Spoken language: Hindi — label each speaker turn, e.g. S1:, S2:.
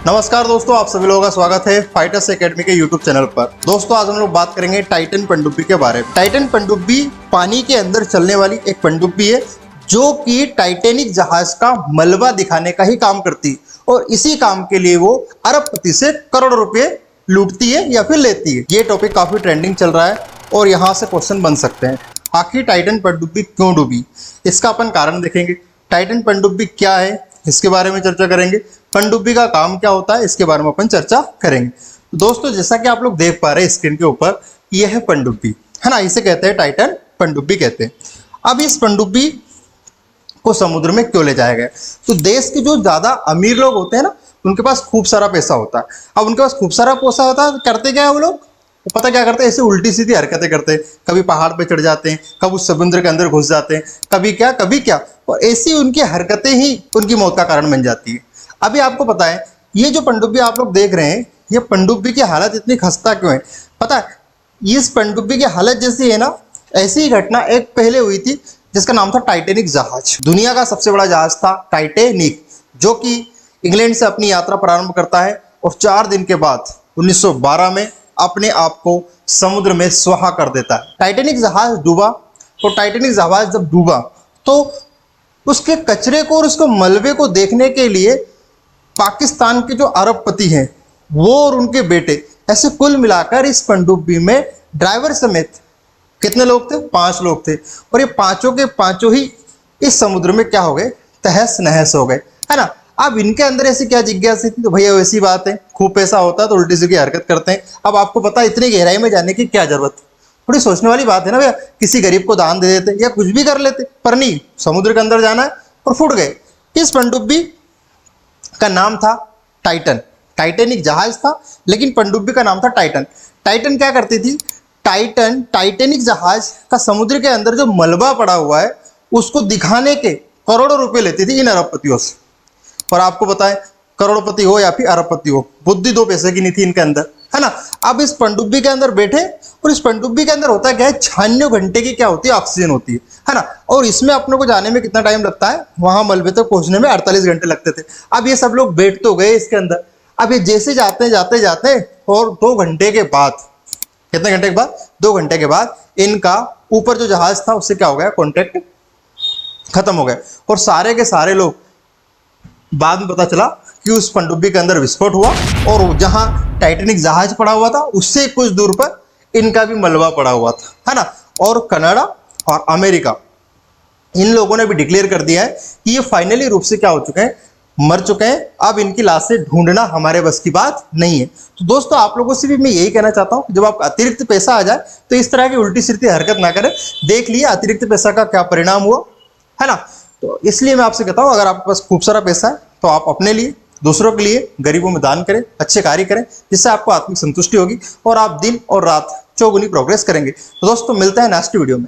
S1: नमस्कार दोस्तों, आप सभी लोगों का स्वागत है फाइटर्स एकेडमी के यूट्यूब चैनल पर। दोस्तों आज हम लोग बात करेंगे टाइटन पनडुब्बी के बारे में। टाइटन पनडुब्बी पानी के अंदर चलने वाली एक पनडुब्बी है जो कि टाइटैनिक जहाज का मलबा दिखाने का ही काम करती है और इसी काम के लिए वो अरबपति से करोड़ों रुपए लूटती है या फिर लेती है। ये टॉपिक काफी ट्रेंडिंग चल रहा है और यहाँ से क्वेश्चन बन सकते हैं, आखिर टाइटन पनडुब्बी क्यों डूबी? इसका अपन कारण देखेंगे। टाइटन पनडुब्बी क्या है इसके बारे में चर्चा करेंगे। पनडुब्बी का काम क्या होता है इसके बारे में अपन चर्चा करेंगे। तो दोस्तों जैसा कि आप लोग देख पा रहे हैं स्क्रीन के ऊपर, यह है पनडुब्बी, है ना, इसे कहते हैं टाइटन पनडुब्बी कहते हैं। अब इस पनडुब्बी को समुद्र में क्यों ले जाया गया? तो देश के जो ज्यादा अमीर लोग होते हैं ना, उनके पास खूब सारा पैसा होता है। अब उनके पास खूब सारा पैसा होता है, करते क्या है वो लोग? पता क्या करते हैं? ऐसे उल्टी सीधी हरकतें करते हैं। कभी पहाड़ पे चढ़ जाते हैं, कभी उस समुद्र के अंदर घुस जाते हैं, कभी क्या, और ऐसी उनकी हरकतें ही उनकी मौत का कारण बन जाती है। अभी आपको पता है ये जो पनडुब्बी आप लोग देख रहे हैं, ये पनडुब्बी की हालत इतनी खस्ता क्यों है? पता है, इस पनडुब्बी की हालत जैसी है ना, ऐसी ही घटना एक पहले हुई थी जिसका नाम था टाइटैनिक जहाज। दुनिया का सबसे बड़ा जहाज था टाइटैनिक, जो कि इंग्लैंड से अपनी यात्रा प्रारंभ करता है और 4 दिन के बाद 1912 में अपने आप को समुद्र में स्वाहा कर देता है। टाइटैनिक जहाज डूबा, तो टाइटैनिक जहाज जब डूबा तो उसके कचरे को और उसको मलबे को देखने के लिए पाकिस्तान के जो अरबपति हैं वो और उनके बेटे, ऐसे कुल मिलाकर इस पनडुब्बी में ड्राइवर समेत कितने लोग थे? 5 लोग थे। और ये पांचों के पांचों ही इस समुद्र में क्या हो गए? तहस नहस हो गए, है ना। अब इनके अंदर ऐसी क्या जिज्ञासा थी? तो भैया वैसी बात है, खूब पैसा होता है तो उल्टी सीधी हरकत करते हैं। अब आपको पता है इतनी गहराई में जाने की क्या जरूरत? थोड़ी सोचने वाली बात है ना भैया। किसी गरीब को दान दे देते या कुछ भी कर लेते, पर नहीं, समुद्र के अंदर जाना है और फुट गए। इस पनडुब्बी का नाम था टाइटन। टाइटैनिक जहाज था लेकिन पनडुब्बी का नाम था टाइटन। टाइटन क्या करती थी? टाइटैनिक जहाज का समुद्र के अंदर जो मलबा पड़ा हुआ है उसको दिखाने के करोड़ों रुपए लेती थी इन अरबपतियों से। और आपको पता है, करोड़पति हो या फिर अरबपति हो, बुद्धि 2 पैसे की नहीं थी इनके अंदर, है ना। अब इस पनडुब्बी के अंदर बैठे और इस पनडुब्बी के अंदर होता क्या है? 96 घंटे की क्या होती है? ऑक्सीजन होती है ना। और इसमें अपने को जाने में कितना टाइम लगता है? वहां मलबे तक पहुंचने में 48 घंटे लगते थे। अब ये सब लोग बैठ तो गए इसके अंदर। अब ये जैसे जाते और 2 घंटे के बाद, कितने घंटे के बाद? 2 घंटे के बाद इनका ऊपर जो जहाज था उससे क्या हो गया? कॉन्टेक्ट खत्म हो गया। और सारे के सारे लोग, बाद में पता चला कि उस पनडुब्बी के अंदर विस्फोट हुआ और जहां टाइटैनिक जहाज पड़ा हुआ था उससे कुछ दूर पर इनका भी मलबा पड़ा हुआ था, है ना। और कनाडा और अमेरिका, इन लोगों ने भी डिक्लेयर कर दिया है कि ये फाइनली रूप से क्या हो चुके हैं? मर चुके हैं। अब इनकी लाशें ढूंढना हमारे बस की बात नहीं है। तो दोस्तों आप लोगों से भी मैं यही कहना चाहता हूं, जब आप अतिरिक्त पैसा आ जाए तो इस तरह की उल्टी सीधी हरकत ना करें। देख लिए अतिरिक्त पैसा का क्या परिणाम हुआ, है ना। तो इसलिए मैं आपसे कहता हूं, अगर आपके पास खूब सारा पैसा है तो आप अपने लिए, दूसरों के लिए, गरीबों में दान करें, अच्छे कार्य करें, जिससे आपको आत्मिक संतुष्टि होगी और आप दिन और रात चौगुनी प्रोग्रेस करेंगे। तो दोस्तों मिलते हैं नेक्स्ट वीडियो में।